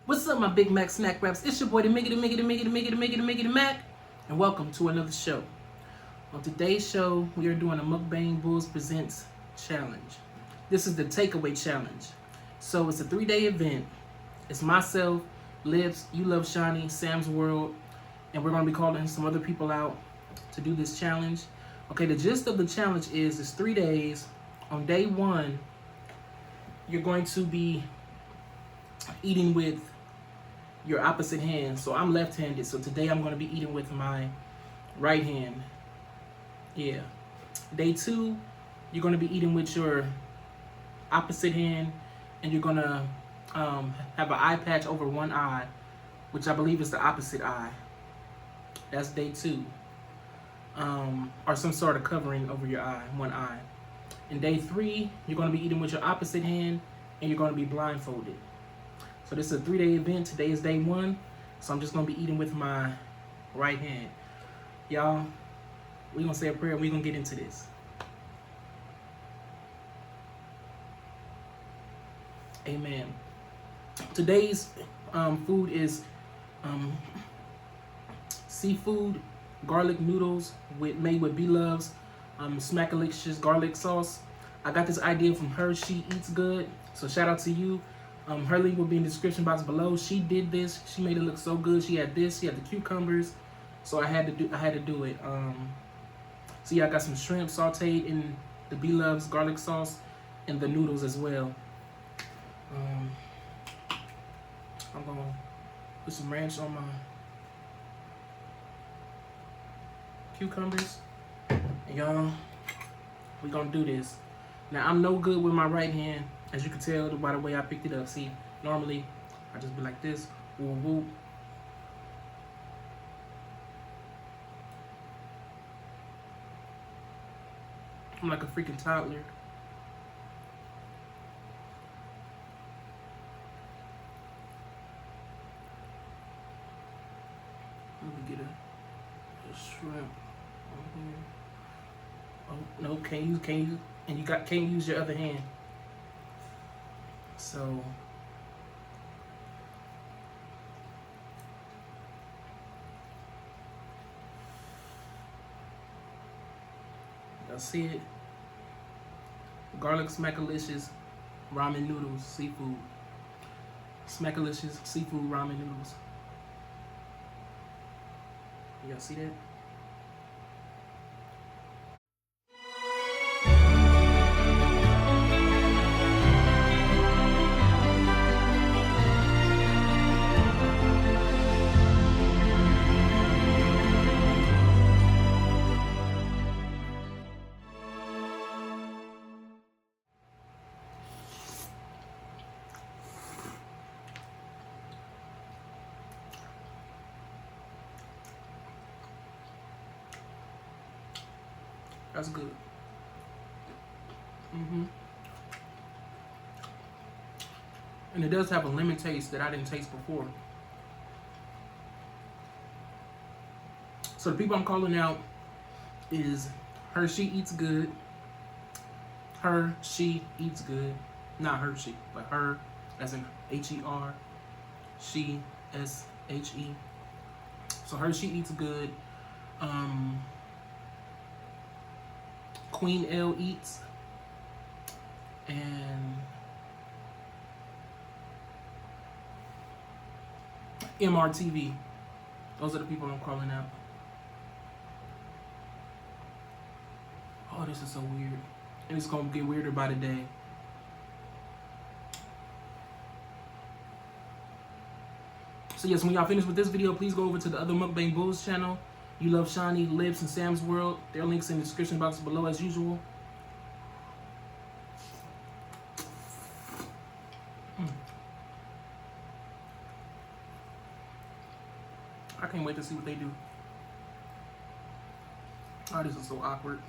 What's up, my Big Mack Snack-Wraps? It's your boy, the Miggity Mac, and welcome to another show. On today's show, we are doing a MUKBANG Bulls Presents Challenge. This is the takeaway challenge. So it's a 3-day event. It's myself, LLIPS, ULOVECHANI, Sam's World, and we're going to be calling some other people out to do this challenge. Okay, the gist of the challenge is it's 3 days. On day 1, you're going to be eating with your opposite hand. So I'm left-handed, so today I'm going to be eating with my right hand. Yeah. Day 2, you're going to be eating with your opposite hand, and you're going to have an eye patch over one eye, which I believe is the opposite eye. That's day 2. Or some sort of covering over your eye, one eye. And day 3, you're going to be eating with your opposite hand, and you're going to be blindfolded. So this is a 3-day event. Today is day 1. So I'm just going to be eating with my right hand. Y'all, we're going to say a prayer and we're going to get into this. Amen. Today's food is seafood garlic noodles made with BLOVE's SMACKALICIOUS garlic sauce. I got this idea from HerSheEatsGood. So shout out to you. Her link will be in the description box below. She did this. She made it look so good. She had this. She had the cucumbers. So I had to do it. So yeah, I got some shrimp sauteed in the BLOVE's garlic sauce and the noodles as well. I'm gonna put some ranch on my cucumbers. And y'all, we gonna do this. Now I'm no good with my right hand. As you can tell by the way I picked it up. See, normally I just be like this. Woo woo. I'm like a freaking toddler. Let me get a shrimp. Oh no, can't use, and you can't use your other hand. So y'all see it? Garlic SMACKALICIOUS ramen noodles, seafood. SMACKALICIOUS seafood ramen noodles. Y'all see that? That's good. And it does have a lemon taste that I didn't taste before. So the people I'm calling out is HerSheEatsGood. HerSheEatsGood. Not Hershey, but her as in H-E-R. She, S-H-E. So HerSheEatsGood. Queen L Eats, and MRTV. Those are the people I'm calling out. Oh, this is so weird. And it's gonna get weirder by the day. So yes, when y'all finish with this video, please go over to the other MUKBANG Bulls channel. ULOVECHANI, LLIPS, and Sam's World. Their links in the description box below as usual. I can't wait to see what they do. Oh, this is so awkward.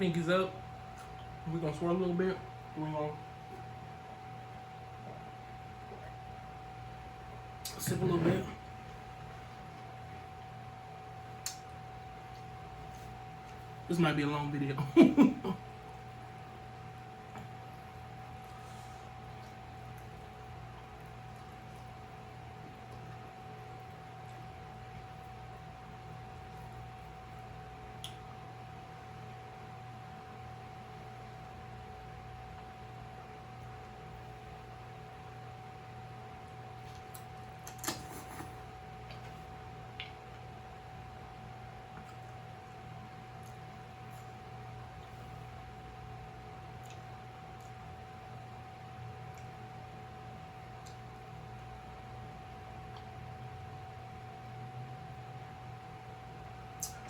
Pinkies up. We're gonna swirl a little bit. We're gonna sip a little bit. This might be a long video.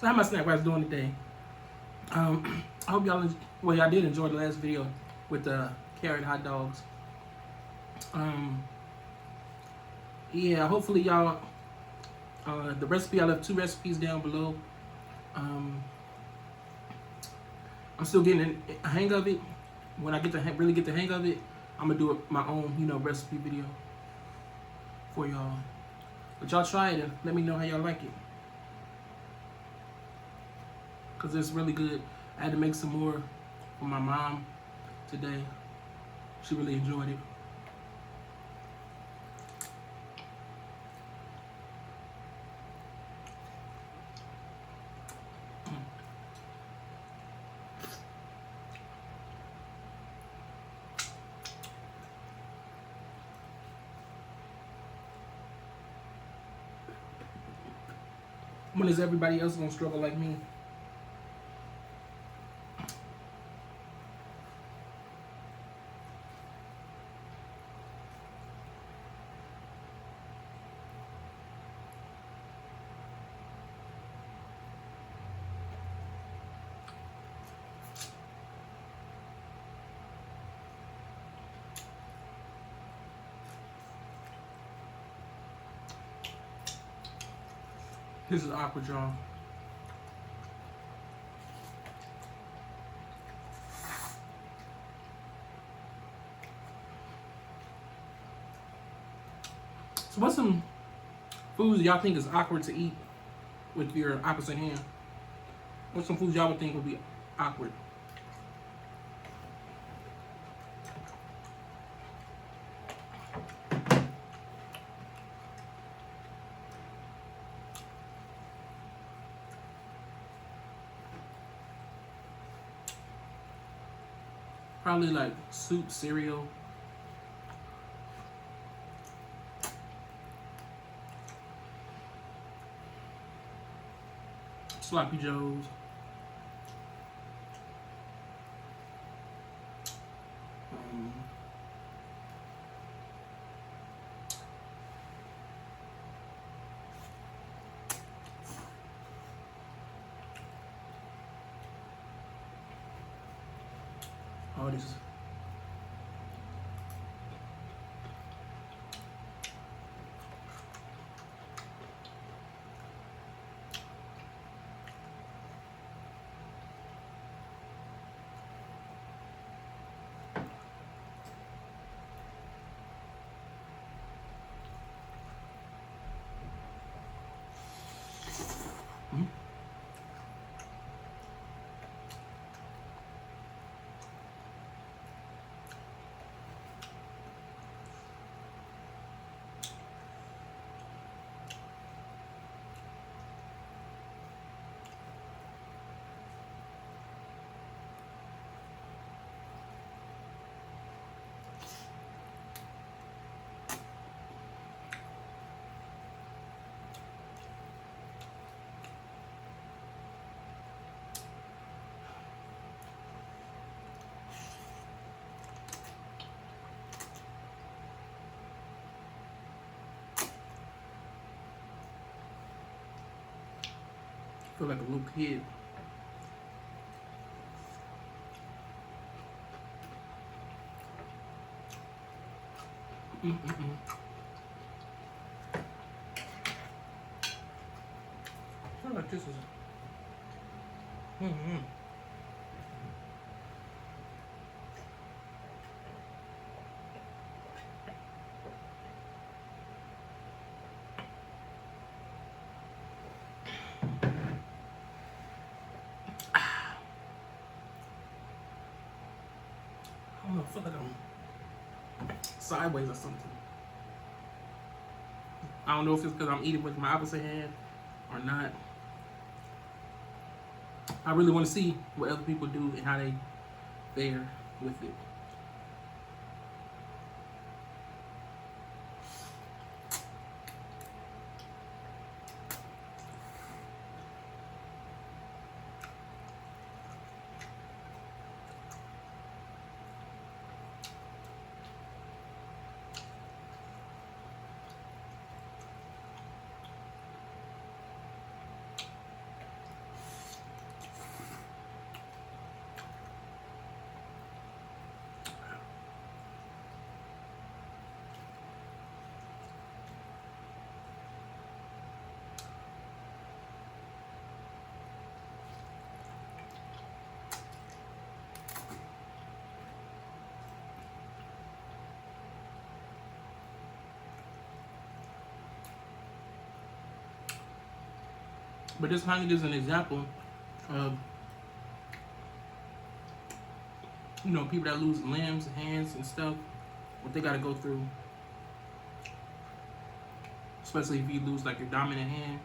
So how my snack wraps doing today? I hope y'all, y'all did enjoy the last video with the carrot hot dogs. Yeah, hopefully y'all, the recipe, I left 2 recipes down below. I'm still getting a hang of it. When I get to really get the hang of it, I'm gonna do my own, recipe video for y'all. But y'all try it and let me know how y'all like it. Cause it's really good. I had to make some more for my mom today. She really enjoyed it. When is everybody else gonna struggle like me? This is awkward, y'all. So what's some foods y'all think is awkward to eat with your opposite hand? What's some foods y'all would think would be awkward? Probably like soup, cereal. Sloppy Joes. All this. I feel like a little kid. I feel like this is. feel like I'm sideways or something. I don't know if it's because I'm eating with my opposite hand or not. I really want to see what other people do and how they fare with it. But this kind of gives an example of, you know, people that lose limbs, hands, and stuff, what they gotta go through. Especially if you lose like your dominant hand.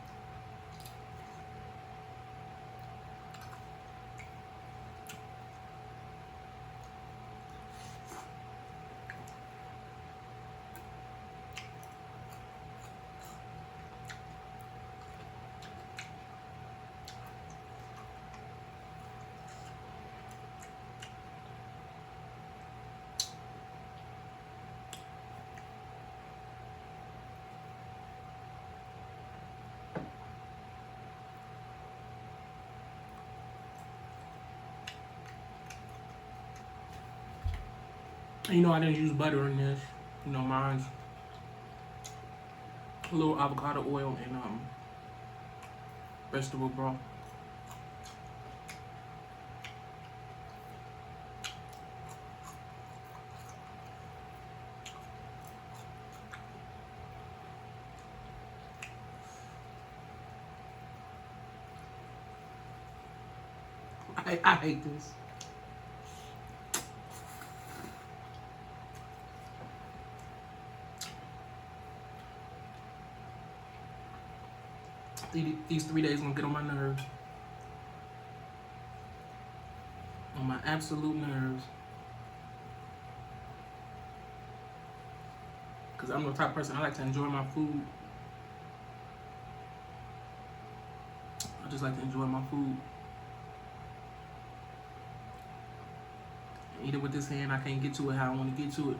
And, you know, I didn't use butter in this. You know, mine's a little avocado oil and vegetable broth. I hate this. These 3 days gonna get on my nerves. On my absolute nerves. Because I'm the type of person, I like to enjoy my food. I just like to enjoy my food. Eat it with this hand, I can't get to it how I want to get to it.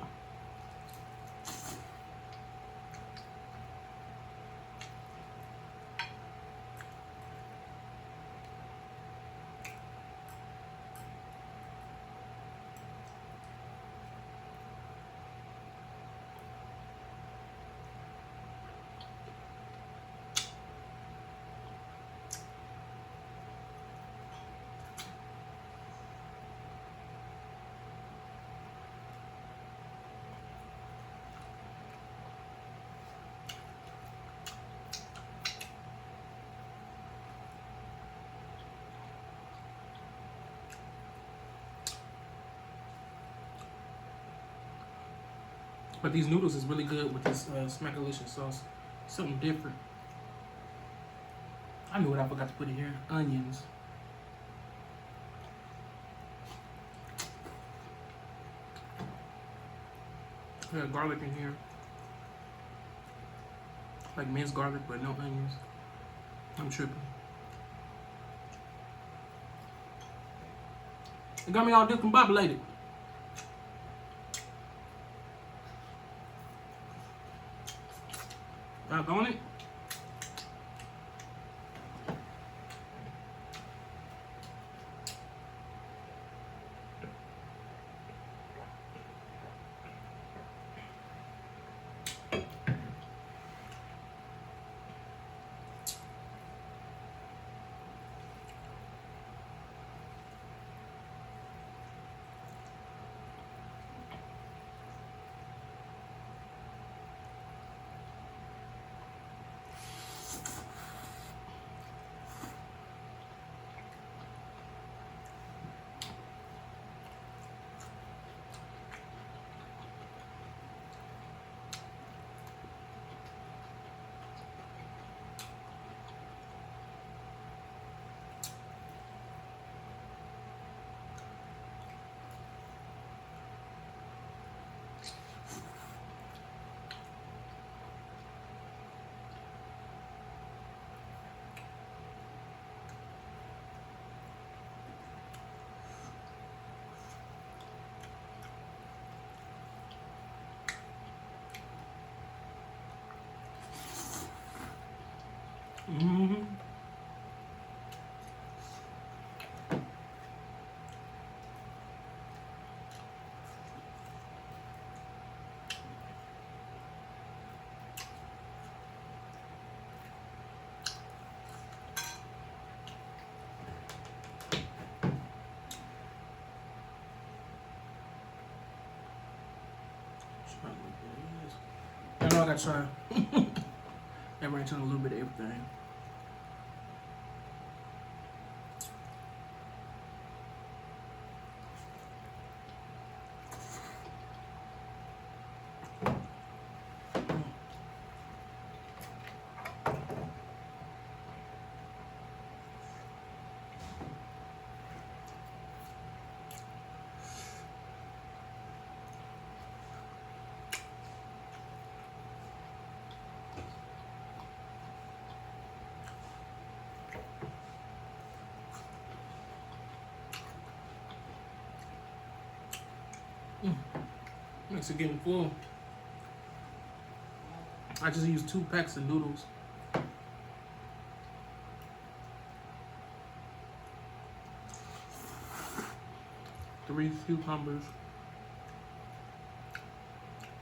But these noodles is really good with this SMACKALICIOUS sauce. Something different. I knew what I forgot to put in here. Onions. I got garlic in here. Like minced garlic, but no onions. I'm tripping. It got me all discombobulated. Back on it. I know I gotta try. That ranch on a little bit of everything. Makes it getting full. I just used 2 packs of noodles. Three cucumbers.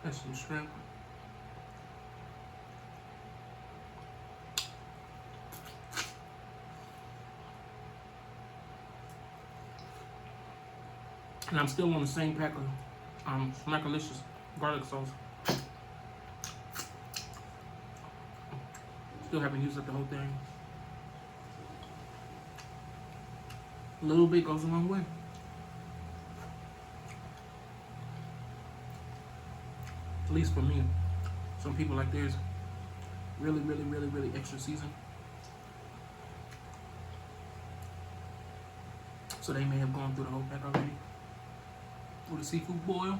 And some shrimp. And I'm still on the same pack of SMACKALICIOUS garlic sauce. Still haven't used up the whole thing. A little bit goes a long way. At least for me. Some people like theirs really extra seasoned. So they may have gone through the whole pack already. With a seafood boil.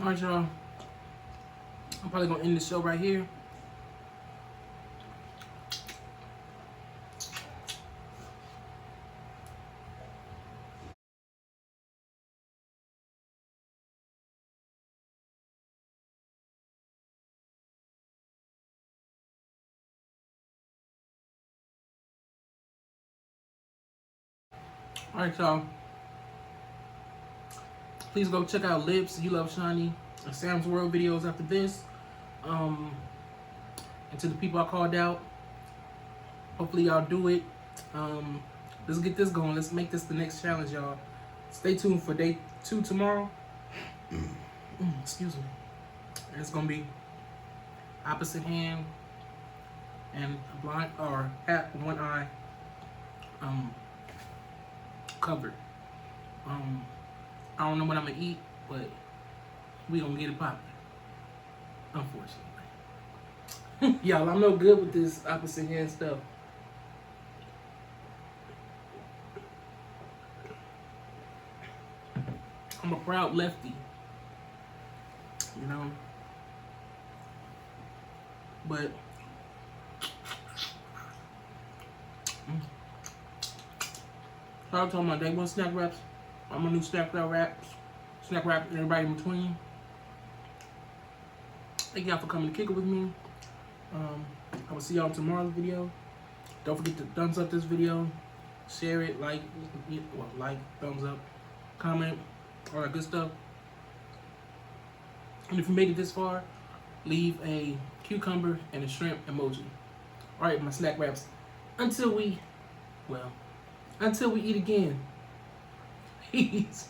Alright, y'all. I'm probably gonna end the show right here. Alright, y'all. Please go check out LLIPS, ULOVECHANI, and Sam's World videos after this. And to the people I called out, hopefully y'all do it. Let's get this going. Let's make this the next challenge, y'all. Stay tuned for day 2 tomorrow. Excuse me. And it's gonna be opposite hand and blind or hat, one eye covered. I don't know what I'm gonna eat, but we gonna get it popping. Unfortunately. Y'all, I'm no good with this opposite hand stuff. I'm a proud lefty. You know? But shout out to all my day 1 snack wraps. I'm a new snack wraps, and everybody in between. Thank y'all for coming to kick it with me. I will see y'all in tomorrow's video. Don't forget to thumbs up this video, share it, like, thumbs up, comment, all that good stuff. And if you made it this far, leave a cucumber and a shrimp emoji. All right, my snack wraps. Until we eat again. Peace.